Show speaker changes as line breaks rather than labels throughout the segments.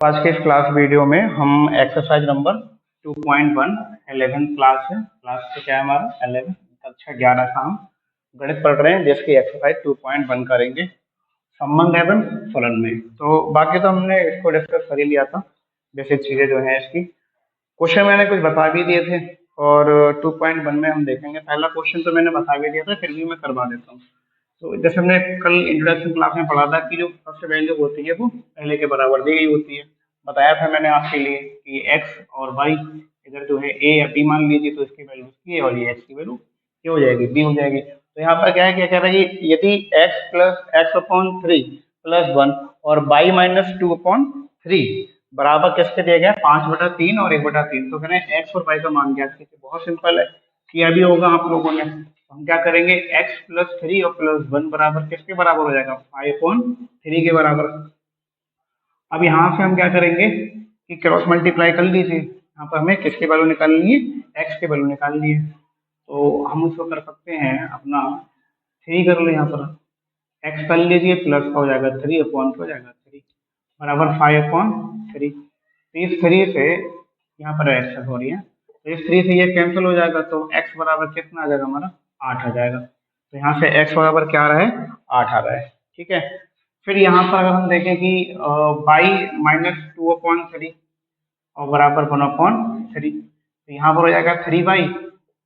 आज के इस क्लास वीडियो में हम एक्सरसाइज नंबर 2.1 11th क्लास है। क्लास से क्या है हमारा 11 कक्षा 11 का हम गणित पढ़ रहे हैं, जिसकी एक्सरसाइज 2.1 करेंगे संबंध एवं फलन में। तो बाकी तो हमने इसको डिस्कस कर ही लिया था, बेसिक चीजें जो है इसकी। क्वेश्चन मैंने कुछ बता भी दिए थे और 2.1 में हम देखेंगे। पहला क्वेश्चन तो मैंने बता भी दिया था, फिर भी मैं करवा देता हूँ। तो जैसे हमने कल इंट्रोडक्शन क्लास में पढ़ा था कि जो फर्स्ट वैल्यू होती है वो पहले के बराबर दी गई होती है। बताया था मैंने आपके लिए कि x और y इधर जो है a या b मान लीजिए, तो इसकी वैल्यू c है और ये x की वैल्यू क्या हो जाएगी, b हो जाएगी। तो यहाँ पर क्या है, क्या कह रहा है कि यदि x plus x upon three plus one और y minus two upon three बराबर किसके दिए गए 5/3 और 1/3, तो कह रहे हैं x और y का मान ज्ञात कीजिए। बहुत सिंपल है, किया भी होगा आप लोगों ने। हम क्या करेंगे, x प्लस थ्री और प्लस वन बराबर किसके बराबर हो जाएगा 5/3 के बराबर। अब यहाँ से हम क्या करेंगे कि क्रॉस मल्टीप्लाई कर लीजिए। यहाँ पर हमें किसकी वैल्यू निकालनी है, x की वैल्यू निकालनी है। तो हम उसको कर सकते हैं अपना थ्री कर लो, यहाँ पर x कर लीजिए प्लस का हो जाएगा थ्री अपॉन हो जाएगा थ्री बराबर 5/3। इस थ्री से यहाँ पर x हो रही है, तो इस थ्री से ये कैंसिल हो जाएगा, तो x बराबर कितना आ जाएगा हमारा 8 आ जाएगा। तो यहाँ से x बराबर क्या आ रहा है 8 आ रहा है, ठीक है। फिर यहाँ पर अगर हम देखें कि y minus two upon three और बराबर 1/3, तो यहाँ पर हो जाएगा 3y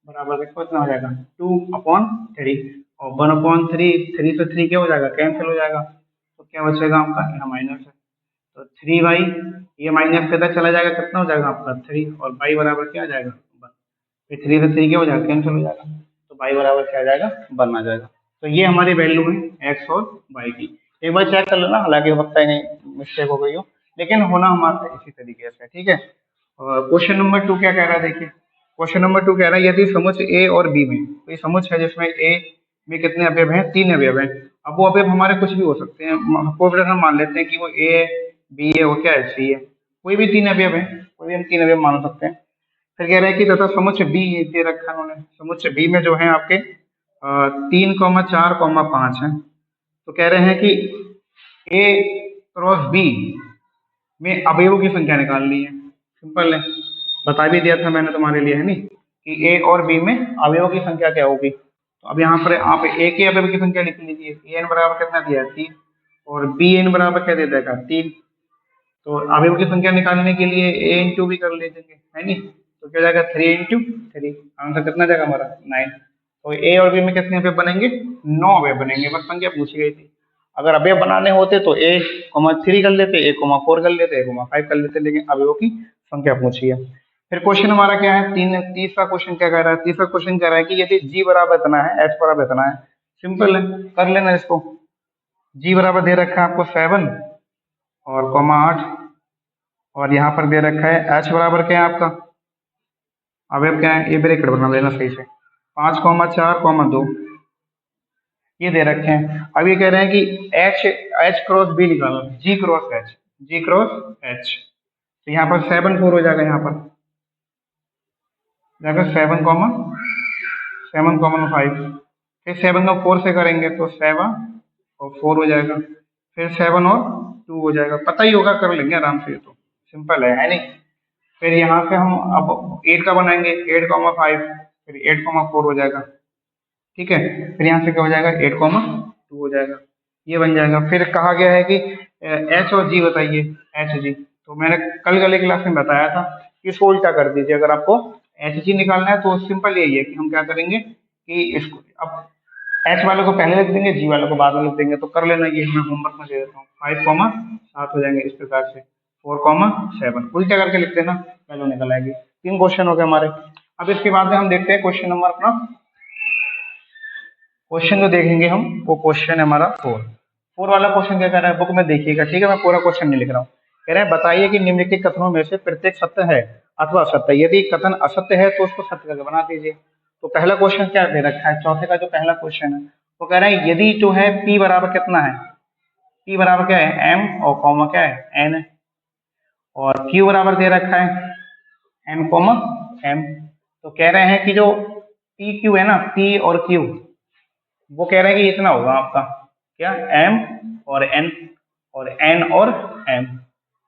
बराबर कितना हो जाएगा 2/3 और 1/3, थ्री से थ्री क्या हो जाएगा कैंसिल हो जाएगा, तो क्या बचेगा आपका यहाँ माइनस है, तो 3y ये माइनस किधर चला जाएगा, कितना हो जाएगा आपका 3 और y बराबर क्या आ जाएगा 1। फिर थ्री से थ्री क्या हो जाएगा कैंसिल हो जाएगा, तो y बराबर क्या आ जाएगा 1 आ जाएगा। तो ये हमारी वैल्यू है x और y की। एक बार चेक कर लेना, हालांकि वक्त है नहीं मिस्टेक हो गई हो, लेकिन होना हमारा इसी तरीके से, ठीक है। और क्वेश्चन नंबर 2 क्या कह रहा है, देखिए क्वेश्चन नंबर 2 कह रहा है यदि समुच्च ए और बी में, तो ये समुच्च है जिसमें ए में कितने अवयव हैं, 3 अवयव हैं। अब वो अवयव हमारे कुछ भी हो सकते हैं, हम मान लेते हैं कि वो ए है, बी है और क्या है सी है, कोई भी 3 अवयव है, कोई भी हम 3 अवयव मान सकते हैं। फिर कह रहे हैं कि तथा समुच्च बी दे रखा है उन्होंने, समुच्च बी में जो है आपके 3, 4, 5 है। तो कह रहे हैं कि ए क्रॉस बी में अवयवों की संख्या निकालनी है। सिंपल है, बता भी दिया था मैंने तुम्हारे लिए, है नहीं, कि ए और बी में अवयवों की संख्या क्या होगी। तो अब यहाँ पर आप ए के अवयव की संख्या लिख लीजिए, ए एन बराबर कितना दिया है 3 और बी एन बराबर क्या दे देगा 3। तो अवयव की संख्या निकालने के लिए ए इंटू भी कर लेंगे, है नहीं, तो क्या जाएगा 3 × 3, आंसर कितना जाएगा हमारा 9। तो ए और बी में कितने अवयव बनेंगे 9 अवयव बनेंगे, बस संख्या पूछी गई थी। अगर अवयव बनाने होते तो ए 3 कर लेते, ए 4 कर लेते, ए 5 कर लेते, लेकिन अवयवों की संख्या पूछी है। फिर क्वेश्चन हमारा क्या है, तीसरा क्वेश्चन क्या कह रहा है, तीसरा क्वेश्चन कह रहा है कि यदि g बराबर इतना है, h बराबर इतना है। सिंपल है, कर लेना इसको। g बराबर दे रखा है आपको 7 और 8, और यहाँ पर दे रखा है h बराबर क्या है आपका, अवयव क्या है, ये ब्रैकेट बना लेना सही से, 5, 4, 2 ये दे रखे हैं। अब ये कह रहे हैं कि h क्रॉस b निकालो, g क्रॉस h। तो यहाँ पर 7 4 हो जाएगा, यहाँ पर जाएगा 7, 5, फिर 7 को 4 से करेंगे तो 7 और 4 हो जाएगा, फिर 7 और 2 हो जाएगा, पता ही होगा, कर लेंगे आराम से, ये तो सिंपल है नहीं। फिर यहाँ से हम अब 8 का बनाएंगे, 8, 5, फिर 8, 4 हो जाएगा, ठीक है। फिर यहाँ से क्या हो जाएगा 8, 2 हो जाएगा, ये बन जाएगा। फिर कहा गया है कि एच और जी बताइए, एच जी। तो मैंने कल वाले क्लास में बताया था कि इसको उल्टा कर दीजिए। अगर आपको एच जी निकालना है तो सिंपल यही है कि हम क्या करेंगे कि इसको अब एच वाले को पहले लिख देंगे, जी वाले को बाद में लिख देंगे। तो कर लेना, ये मैं होमवर्क में दे देता हूँ। 5, 7 हो जाएंगे इस प्रकार से, 4, 7 उल्टा करके लिख देना, वैल्यू निकल आएगी। 3 क्वेश्चन हो गए हमारे। अब इसके बाद में हम देखते हैं क्वेश्चन नंबर अपना, क्वेश्चन जो देखेंगे हम वो क्वेश्चन है हमारा 4 वाला क्वेश्चन क्या कह रहा है, बुक में देखिएगा, ठीक है। मैं पूरा क्वेश्चन नहीं लिख रहा हूँ। कह रहे हैं बताइए कि निम्नलिखित कथनों में से प्रत्येक सत्य है अथवा असत्य, यदि कथन असत्य है तो उसको सत्य करके बना दीजिए। तो पहला क्वेश्चन क्या दे रखा है, चौथे का जो पहला क्वेश्चन है वो कह रहा है यदि जो है p बराबर कितना है, p बराबर क्या है m और कॉमा क्या है n, और q बराबर दे रखा है n, m। तो कह रहे हैं कि जो p q है ना, p और q, वो कह रहे हैं कि इतना होगा आपका क्या m और n और n और m।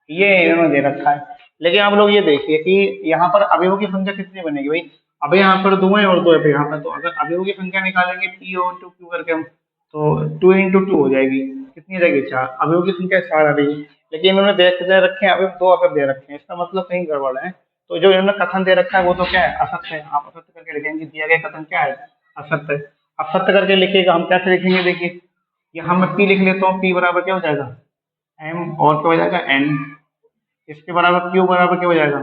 ये इन्होंने दे रखा है। लेकिन आप लोग ये देखिए कि यहाँ पर अवयवों की संख्या कितनी बनेगी भाई। अब यहाँ पर 2 है और 2 है यहाँ पर, तो अगर अवयवों की संख्या निकालेंगे पी और टू क्यू करके हम, तो 2 इंटू 2 हो जाएगी, कितनी हो जाएगी 4। अवयवों की संख्या 4 आ रही है, लेकिन इन्होंने दे रखे हैं अवयव, 2 अवयव दे रखे हैं, इसका मतलब कहीं गड़बड़ है। तो जो इन्होंने कथन दे रखा है वो तो क्या है, असत्य है। आप असत्य करके लिखेंगे, दिया गया कथन क्या है, असत्य है। असत्य करके लिखिएगा, हम कैसे लिखेंगे देखिए, यहाँ मैं पी लिख लेता हूँ, पी बराबर क्या हो जाएगा एम, और क्या हो जाएगा एन। इसके बराबर क्यू बराबर क्या हो जाएगा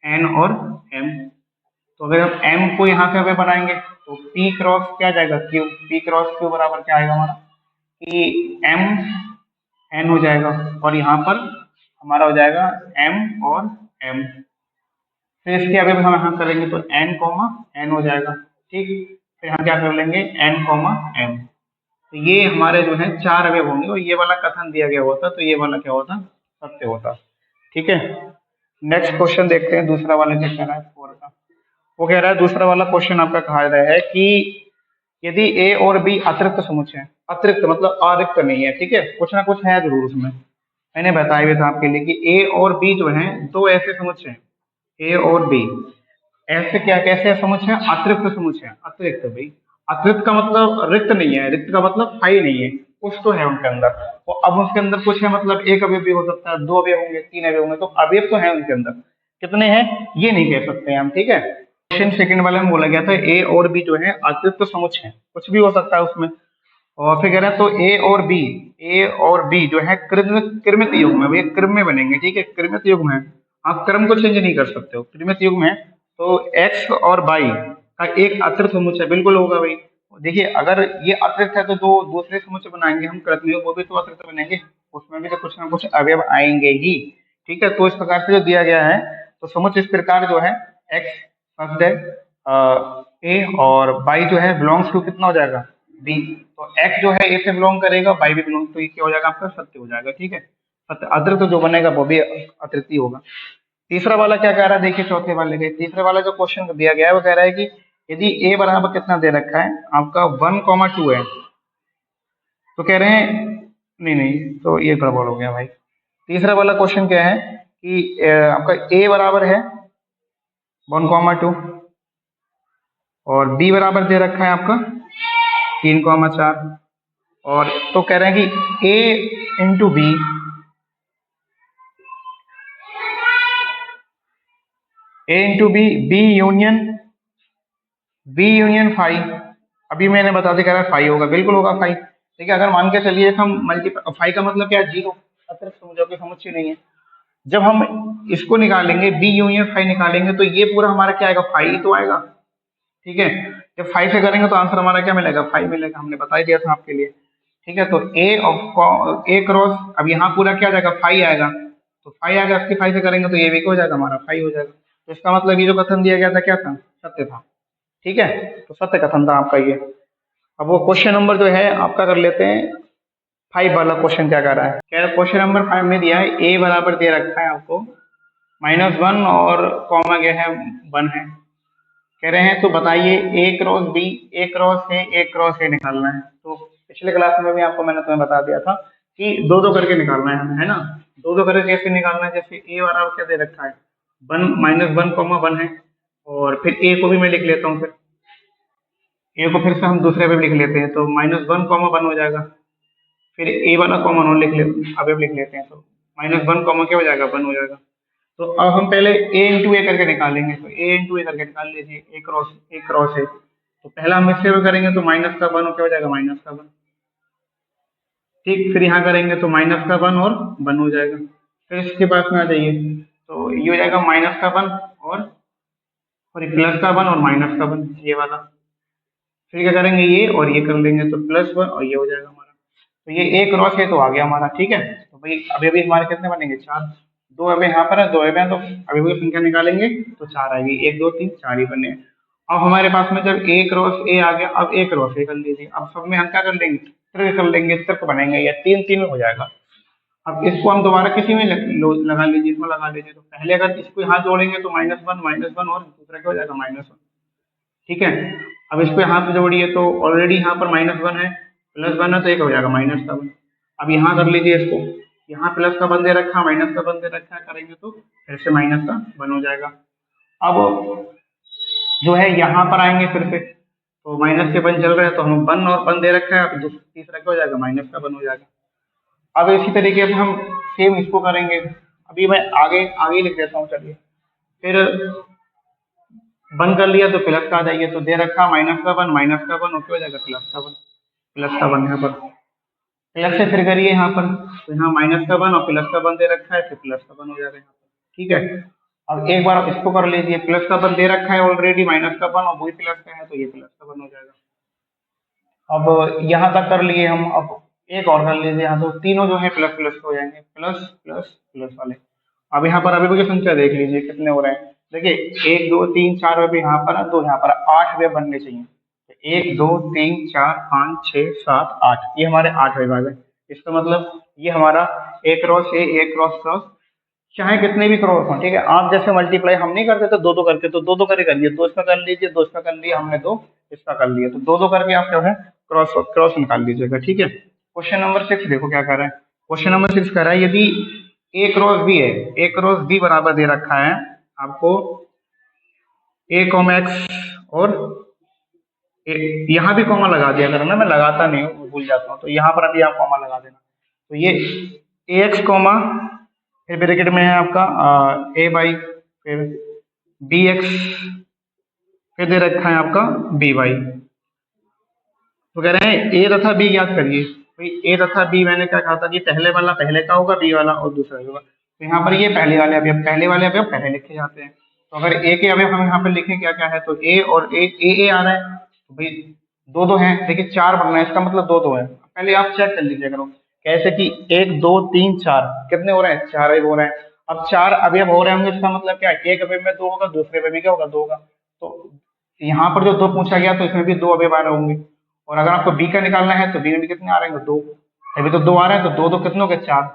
एन और एम। तो अगर हम एम को यहाँ से अगर बनाएंगे तो पी क्रॉस क्या आ जाएगा क्यू, पी क्रॉस क्यू बराबर क्या आएगा हमारा कि एम एन हो जाएगा, और यहाँ पर हमारा हो जाएगा एम और एम। फिर इसके अभी हम यहाँ करेंगे तो एन कॉमा एन हो जाएगा, ठीक। फिर हम क्या कर लेंगे एन कॉमा एम। तो ये हमारे जो है 4 अवयव होंगे, और ये वाला कथन दिया गया होता तो ये वाला क्या होता, सत्य होता, ठीक है। नेक्स्ट क्वेश्चन देखते हैं, दूसरा वाला क्या कह रहा है 4 का। वो कह रहा है दूसरा वाला क्वेश्चन आपका कहा रहा है कि यदि ए और बी अतिरिक्त समुच्चय है, अतिरिक्त मतलब अरिक्त नहीं है, ठीक है, कुछ ना कुछ है जरूर उसमें। मैंने बताया भी था आपके लिए कि ए और बी जो है दो ऐसे समुच्चय हैं, ए और बी ऐसे क्या कैसे समुच्चय है, अतिरिक्त समुच्चय है। अतिरिक्त भाई, अतिरिक्त का मतलब रिक्त नहीं है, रिक्त का मतलब खाई नहीं है, कुछ तो है उनके अंदर। तो अब उसके अंदर कुछ है मतलब एक अवयव भी हो सकता है, 2 अवयव होंगे, 3 अवयव होंगे, तो अवयव तो है उनके अंदर, कितने हैं ये नहीं कह सकते हम, ठीक है। क्वेश्चन सेकंड वाले में बोला गया था ए और बी जो है अतिरिक्त समुच्चय है, कुछ भी हो सकता है उसमें। और फिर कह रहा है तो ए और बी जो है कृमित युग्म है, वे क्रम में बनेंगे, ठीक है, कृमित युग्म है। आप क्रम को चेंज नहीं कर सकते हो, कृमित युग्म है। तो एक्स और वाई का एक अतिरिक्त समुच्चय बिल्कुल होगा भाई। देखिए अगर ये अतिरिक्त है तो दो दूसरे समुच्चय बनाएंगे हम कृत में, वो भी तो अतिरिक्त बनेंगे, उसमें भी तो कुछ ना कुछ अवयव आएंगे ही, ठीक है। तो इस प्रकार से जो दिया गया है तो समुच्चय इस प्रकार जो है एक्स फर्स्ट है ए, और वाई जो है बिलोंग्स टू कितना हो जाएगा बी। तो एक्स जो है ए से बिलोंग करेगा, वाई भी बिलोंग, तो ये क्या हो जाएगा आपका सत्य हो जाएगा, ठीक है। सत्य, अतिरिक्त जो बनेगा वो भी अतिरिक्त ही होगा। तीसरा वाला क्या कह रहा है देखिए, चौथे वाले के तीसरे वाला जो क्वेश्चन दिया गया है वो कह रहा है कि यदि ए बराबर कितना दे रखा है आपका 1,2 है, तो कह रहे हैं नहीं नहीं, तो ये गड़बड़ हो गया भाई। तीसरा वाला क्वेश्चन क्या है कि आपका ए बराबर है 1,2 और बी बराबर दे रखा है आपका 3,4, और तो कह रहे हैं कि A into B B union five. अभी मैंने बता दिया, कह रहा है फाइव होगा, बिल्कुल होगा फाइव, ठीक है। अगर मान के चलिए हम फाइव का मतलब क्या है, जीरो, अतिरिक्त समुच्चय की समुच्चय नहीं है। जब हम इसको निकालेंगे बी यूनियन फाइव निकालेंगे तो ये पूरा हमारा क्या आएगा, फाइव ही तो आएगा, ठीक है। जब फाइव से करेंगे तो आंसर हमारा क्या मिलेगा, फाइव मिलेगा, हमने बता ही दिया था आपके लिए, ठीक है। तो ए क्रॉस, अब यहाँ पूरा क्या जाएगा फाइव आएगा, तो फाइव आएगा, 5 से करेंगे तो ये भी हो जाएगा हमारा फाइव हो जाएगा। तो इसका मतलब ये जो कथन दिया गया था क्या था, सत्य था, ठीक है। तो सत्य कथन था आपका ये। अब वो क्वेश्चन नंबर जो है आपका कर लेते हैं 5 वाला क्वेश्चन क्या कर रहा है, क्या क्वेश्चन नंबर 5 में दिया है ए बराबर दे रखा है आपको -1 और कॉमा क्या है 1 है। कह रहे हैं तो बताइए A cross B, A cross A निकालना है। तो पिछले क्लास में भी आपको मैंने तुम्हें बता दिया था कि दो दो करके निकालना है हमें, है ना। दो दो करके कैसे निकालना है, जैसे ए बराबर क्या दे रखा है 1 -1 है, और फिर ए को भी मैं लिख लेता हूँ, फिर ए को फिर से हम दूसरे पे लिख लेते हैं, तो -1 1 हो जाएगा। फिर ए वाला कॉमन और लिख लेते, अब लिख लेते हैं, तो -1 क्या हो जाएगा 1 हो जाएगा। तो अब हम पहले ए इंटू ए करके निकालेंगे, तो ए इंटू ए करके निकाल लीजिए, ए क्रॉस ए। तो पहला हम इससे करेंगे तो माइनस का 1 क्या हो जाएगा -1, ठीक। फिर यहाँ करेंगे तो -1 और 1 हो जाएगा। फिर इसके पास में आ जाइए, तो ये हो जाएगा -1 और +1 और -1 ये वाला। फिर क्या करेंगे ये और ये कर लेंगे, तो +1 और ये हो जाएगा हमारा। तो ये ए क्रॉस ए तो आ गया हमारा, ठीक है। तो भाई अभी अभी हमारे कितने बनेंगे 4, दो अभी यहाँ पर है, दो अभी हैं, तो अभी भी संख्या निकालेंगे तो 4 आएगी, 1 2 3 4 ही बने। अब हमारे पास में जब ए क्रॉस ए आ गया, अब ए क्रॉस ए कर लीजिए। अब सब में हम क्या कर लेंगे, तर्क कर लेंगे, तर्क बनेंगे, या 3 3 में हो जाएगा। अब इसको हम दोबारा किसी में लगा लीजिए, इसमें लगा लीजिए। तो पहले अगर इसको यहाँ जोड़ेंगे तो -1 और दूसरा क्या हो जाएगा -1, ठीक है। अब इसको यहाँ पे जोड़िए तो ऑलरेडी यहाँ पर -1 है, +1 है, तो एक हो जाएगा -7। अब यहाँ कर लीजिए इसको, यहाँ प्लस का 1 दे रखा है, माइनस का 1 दे रखा है, करेंगे तो फिर से माइनस का 1 हो जाएगा। अब जो है यहाँ पर आएंगे फिर से, तो माइनस के 1 चल रहे हैं तो हम 1 और 1 दे रखा है, अब जो तीसरा क्या हो जाएगा, माइनस का 1 हो जाएगा। अब इसी तरीके से हम सेम इसको करेंगे। अभी मैं आगे आगे लिख देता हूँ, चलिए। फिर 1 कर लिया तो प्लस का आ जाइए, तो दे रखा माइनस का 1, माइनस का 1 ओके हो जाएगा, प्लस का 1, प्लस का 1 यहाँ पर प्लस से फिर करिए यहाँ पर, तो यहाँ माइनस का 1 और प्लस का 1 दे रखा है, फिर प्लस का 1 हो जाएगा यहाँ पर, ठीक है। अब एक बार इसको कर लीजिए, प्लस का 1 दे रखा है ऑलरेडी, माइनस का 1 और वही प्लस का है, तो ये प्लस का 1 हो जाएगा। अब यहाँ तक कर लिए हम, अब एक और कर लीजिए यहाँ, तो तीनों जो है प्लस प्लस हो जाएंगे, प्लस प्लस प्लस वाले। अब यहाँ पर अभी की संख्या देख लीजिए कितने हो रहे हैं, देखिए 1 2 3 4 अभी यहाँ पर 2, यहाँ पर 8 अवयव बनने चाहिए। तो 1 2 3 4 5 6 7 8, ये हमारे 8 विभाग है। इसका मतलब ये हमारा ए क्रॉस ए क्रॉस क्रॉस, चाहे कितने भी क्रॉस हो, ठीक है। आप जैसे मल्टीप्लाई हम नहीं करते तो दो दो करके, तो दो दो करके करिए, 2 इसका कर लीजिए, 2 इसका कर लिया हमने, 2 इसका कर लिया, तो दो दो करके आप जो है क्रॉस क्रॉस निकाल लीजिएगा, ठीक है। क्वेश्चन नंबर 6 देखो क्या कर रहा है। क्वेश्चन नंबर 6 कह रहा है यदि ए क्रॉस बी है, ए क्रॉस बी बराबर दे रखा है आपको ए कॉमा एक्स, और यहाँ भी कॉमा लगा दिया करना, मैं लगाता नहीं हूँ, भूल जाता हूँ, तो यहाँ पर अभी आप कॉमा लगा देना। तो ये ए एक्स कॉमा, फिर ब्रैकेट में है आपका ए बाई, फिर बी एक्स, फिर दे रखा है आपका बी वाई। तो कह रहे हैं ए तथा बी याद करिए, भाई ए तथा बी मैंने क्या कहा था कि पहले वाला पहले का होगा, बी वाला और दूसरा होगा। तो यहाँ पर ये पहले वाले अवयव पहले लिखे जाते हैं। तो अगर ए के अवयव हम यहाँ पर लिखें क्या क्या है, तो ए और ए आ रहा है, तो भाई दो दो है, देखिए 4 बनना है, इसका मतलब दो दो है। पहले आप चेक कर लीजिए करो कैसे कि 1 2 3 4 कितने हो रहे हैं, 4 अवयव हो रहे हैं। अब 4 अवयव हो रहे होंगे, इसका मतलब क्या है, एक अवयव में 2 होगा, दूसरे अवयव में क्या होगा, 2 होगा। तो यहाँ पर जो 2 पूछा गया तो इसमें भी 2 अवयव आ रहे होंगे। और अगर आपको बी का निकालना है तो बी में भी कितने आ रहे हैं, 2, अभी तो 2 आ रहे हैं, तो 2 2 कितने हो गए, 4।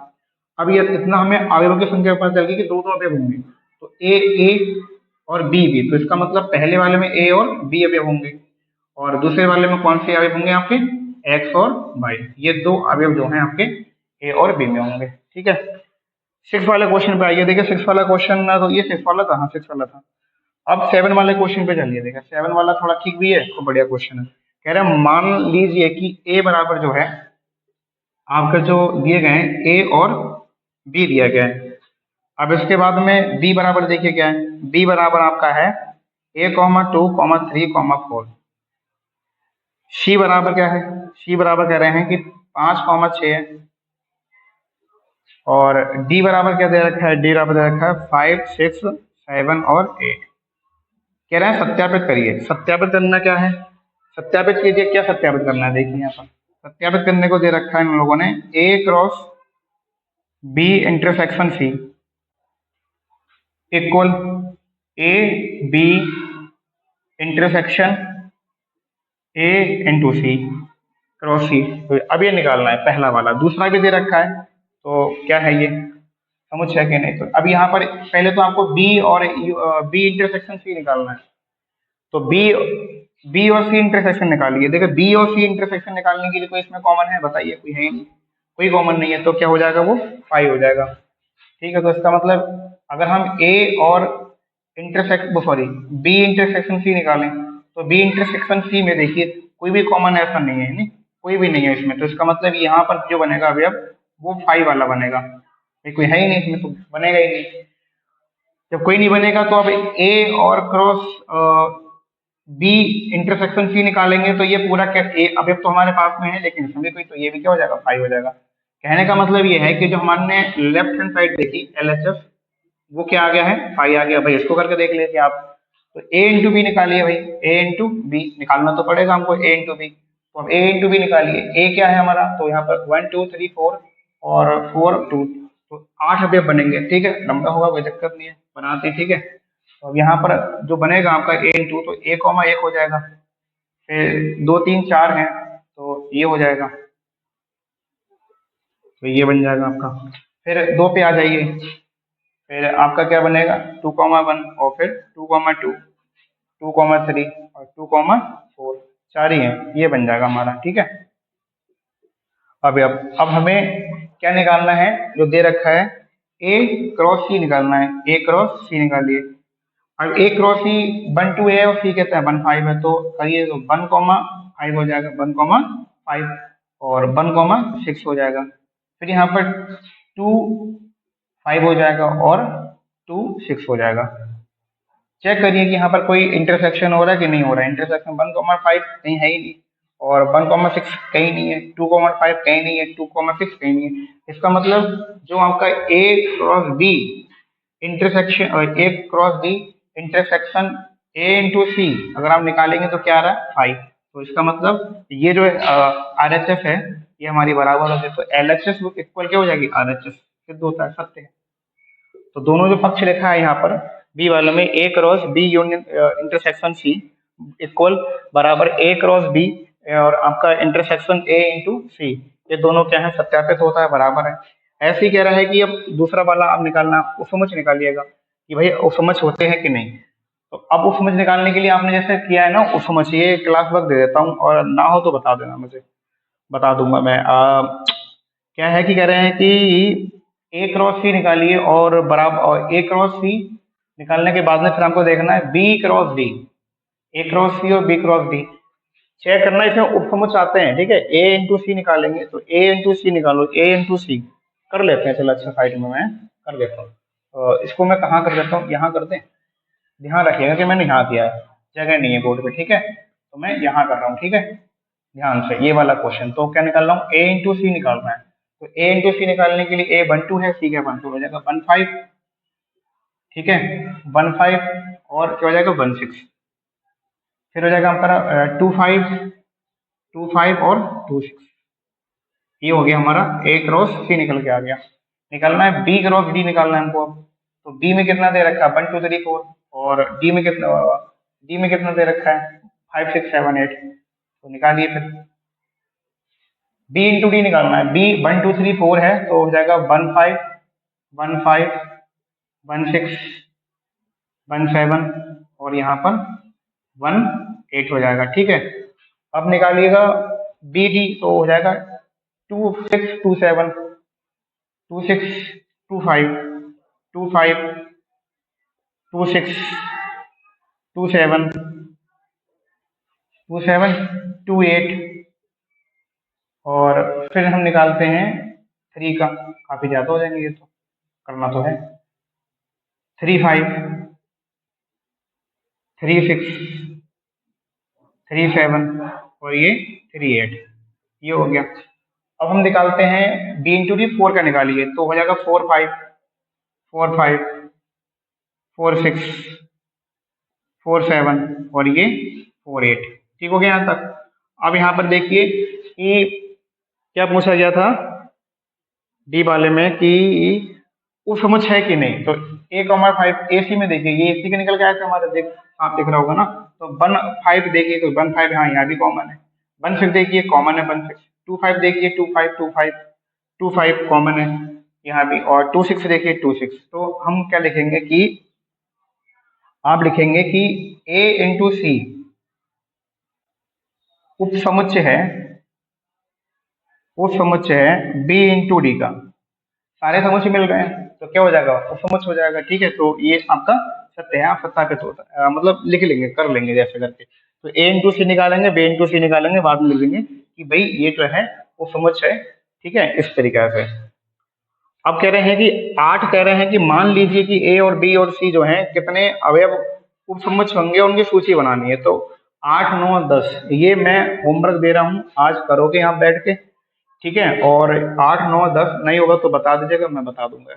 अब ये इतना हमें अवयवों की संख्या पता चल गई कि 2 2 अवयव होंगे, तो ए और बी, तो इसका मतलब पहले वाले में ए और बी अवयव होंगे, और दूसरे वाले में कौन से अवयव होंगे आपके, एक्स और वाई। ये 2 अवयव जो हैं आपके ए और बी में होंगे, ठीक है। 6 वाले क्वेश्चन पे आइए, देखिए 6 वाला क्वेश्चन, तो ये 6 वाला था, हाँ 6 वाला था। अब 7 वाले क्वेश्चन पे चलिए, देखिए 7 वाला थोड़ा ठीक भी है, खूब बढ़िया क्वेश्चन है। कह रहे हैं मान लीजिए कि ए बराबर जो है आपका जो दिए गए हैं ए और बी दिया गया है। अब इसके बाद में बी बराबर देखिए क्या है, बी बराबर आपका है ए कॉमा 2 कॉमा 3 कॉमा 4। सी बराबर क्या है, सी बराबर कह रहे हैं कि 5 कॉमा 6 है, और डी बराबर क्या दे रखा है, डी बराबर दे रखा है 5 6 7 और 8। कह रहे हैं सत्यापित करिए, सत्यापित करना क्या है, सत्यापित कीजिए, क्या सत्यापित करना है, देखिए यहाँ पर सत्यापित करने को दे रखा है इन लोगों ने A cross B intersection C equal A B intersection A into C cross C. तो अब ये निकालना है पहला वाला, दूसरा भी दे रखा है, तो क्या है ये समझ है कि नहीं। तो अब यहाँ पर पहले तो आपको बी और बी इंटरसेक्शन सी निकालना है, तो बी और सी इंटरसेक्शन निकालिए। देखिए बी और सी इंटरसेक्शन निकालने के लिए कोई इसमें कॉमन है, बताइए, कोई है ही नहीं, कोई कॉमन नहीं है, तो क्या हो जाएगा, वो 5 हो जाएगा, ठीक है। तो इसका मतलब अगर हम ए और बी इंटरसेक्शन सी निकालें, तो बी इंटरसेक्शन सी में देखिए कोई भी कॉमन ऐसा नहीं है, नहीं कोई भी नहीं है इसमें, तो इसका मतलब यहाँ पर जो बनेगा अवयव वो 5 वाला बनेगा, कोई है ही नहीं इसमें, तो बनेगा ही नहीं। जब कोई नहीं बनेगा तो अब ए और क्रॉस बी इंटरसेक्शन सी निकालेंगे, तो ये पूरा क्या अवयव तो हमारे पास में है, लेकिन इसमें कोई, तो ये भी क्या हो जाएगा, 5 हो जाएगा। कहने का मतलब ये है कि जो हमने लेफ्ट हैंड साइड देखी LHS वो क्या आ गया है, 5 आ गया। भाई इसको करके देख लीजिए आप, तो ए इंटू बी निकालिए, भाई ए इंटू बी निकालना तो पड़ेगा हमको, ए इंटू बी, तो अब ए इंटू बी निकालिए। ए क्या है हमारा, तो यहाँ पर 1 2 3 4 और 4 2, तो 8 अवयव बनेंगे, ठीक है, लंबा होगा कोई दिक्कत नहीं है, बनाते, ठीक है। तो अब यहाँ पर जो बनेगा आपका ए इंटू, तो ए कॉमा 1 हो जाएगा, फिर 2 3 4 है, तो ये हो जाएगा, तो ये बन जाएगा आपका। फिर 2 पे आ जाइए, फिर आपका क्या बनेगा 2 कॉमा 1, और फिर 2 कॉमा 2 2 कॉमा 3 और 2 कॉमा 4, 4 ही है, ये बन जाएगा हमारा, ठीक है। अब हमें क्या निकालना है, जो दे रखा है ए क्रॉस सी निकालना है, ए क्रॉस सी निकालिए। अब ए क्रॉस सी 1 2 है और सी कहता है 1 5 है, तो करिए तो 1,5 हो जाएगा, 1,5 और 1,6 हो जाएगा। फिर यहाँ पर 2 5 हो जाएगा और 2 6 हो जाएगा। चेक करिए कि यहाँ पर कोई इंटरसेक्शन हो रहा है कि नहीं हो रहा है। इंटरसेक्शन 1,5 कहीं है ही नहीं और 1,6 कहीं नहीं है, 2,5 कहीं नहीं है, 2,6 कहीं नहीं है। इसका मतलब जो आपका ए क्रॉस बी इंटरसेक्शन और A cross B intersection A into C अगर आप निकालेंगे तो क्या आ रहा है 5। तो इसका मतलब ये जो आर एच एस है ये हमारी बराबर हो जाए, तो एल एच एस इक्वल क्या हो जाएगी आर एच एस, सिद्ध होता है, सत्य है। तो दोनों जो पक्ष लिखा है यहाँ पर बी वाले में A cross B union intersection C equal बराबर ए क्रॉस बी और आपका इंटरसेक्शन ए इंटू सी, ये दोनों क्या है सत्यापित होता है, बराबर है। ऐसे ही कह रहा है कि अब दूसरा वाला आप निकालना उपसमुच निकालिएगा कि भाई उपसमुच होते हैं कि नहीं। तो अब उपसमुच निकालने के लिए आपने जैसे किया है ना उपसमुच, ये क्लास वर्क दे देता हूँ और ना हो तो बता देना, मुझे बता दूंगा मैं। क्या है कि कह रहे हैं कि ए क्रॉस सी निकालिए और बराबर और ए क्रॉस सी निकालने के बाद में फिर हमको देखना है बी क्रॉस डी, ए क्रॉस सी और बी क्रॉस डी चेक करना, इसमें उपसमुच आते हैं, ठीक है। ए इंटू सी निकालेंगे तो ए इंटू सी निकालो, ए इंटू सी कर लेते हैं, चलो अच्छा साइड में मैं कर देता हूँ। इसको मैं कहाँ कर देता हूँ, यहाँ कर दें, ध्यान रखिएगा कि मैंने यहाँ किया है, जगह नहीं है बोर्ड पे, ठीक है। तो मैं यहाँ कर रहा हूँ, ठीक है, ध्यान से ये वाला क्वेश्चन। तो क्या निकाल रहा हूँ, ए इंटू सी निकालना है। तो ए इंटू सी निकालने के लिए ए 1 2 है, सी क्या 1 2 हो जाएगा 1 5, ठीक है 1 5 और क्या हो जाएगा 1 6, फिर हो जाएगा हमारा 2 5 और 2 6, ये हो गया हमारा ए क्रॉस सी निकल के आ गया। निकालना है बी क्रॉस डी निकालना है हमको। तो बी में कितना दे रखा है 1 2 3 4 और डी में कितना दे रखा है 5 6 7 8, तो निकालिए फिर। बी इंटू डी निकालना है, बी 1 2 3 4 है तो हो जाएगा 1 5 1 5 1 6 1 7 और यहाँ पर 1 8 हो जाएगा, ठीक है। अब निकालिएगा बी डी, तो हो जाएगा 2 6 2 7 2 6 2 5 2 5 2 6 2 7 2 7 2 8 और फिर हम निकालते हैं 3 का, काफी ज्यादा हो जाएंगे ये तो, करना तो है। 3 5 3 6 3 7 और ये 3 8, ये हो गया। अब हम निकालते हैं बी इंटू डी 4 का निकालिए, तो हो जाएगा 4 5 4 5 4 6 4 7 और ये 4 8, ठीक हो गया यहाँ तक। अब यहाँ पर देखिए कि क्या पूछा गया था डी वाले में कि उपसमुच है कि नहीं। तो ए कॉमा 5 ए सी में देखिए ये ए सी का निकल के आया था हमारा, देख आप दिख रहा होगा ना। तो 1 5 देखिए तो 1 5 हाँ यहाँ भी कॉमन है, 1 6 देखिए कॉमन है 1 6, 2 5 देखिए 2 5 2 5 2 5 कॉमन है यहाँ भी, और 2 6 देखिए 2 6। तो हम क्या लिखेंगे कि आप लिखेंगे कि ए इंटू सी उपसमुच्चय है बी इंटू डी का, सारे समुच्चय मिल गए हैं तो क्या हो जाएगा उपसमुच्चय हो जाएगा, ठीक है। तो ये आपका सत्य है, आप सत्यापित होता है, मतलब लिख लेंगे, कर लेंगे जैसे करके। तो ए इंटू सी निकालेंगे, बी इंटू सी निकालेंगे, बाद में लिख देंगे कि भाई ये जो है उपसमुच्चय है, ठीक है, इस तरीके से। अब कह रहे हैं कि 8 कह रहे हैं कि मान लीजिए कि ए और बी और सी जो है कितने अवयव उपसमुच्चय होंगे, उनकी सूची बनानी है। तो 8 9 10 ये मैं होमवर्क दे रहा हूँ, आज करोगे आप बैठ के, ठीक है। और 8 9 10 नहीं होगा तो बता दीजिएगा, मैं बता दूंगा।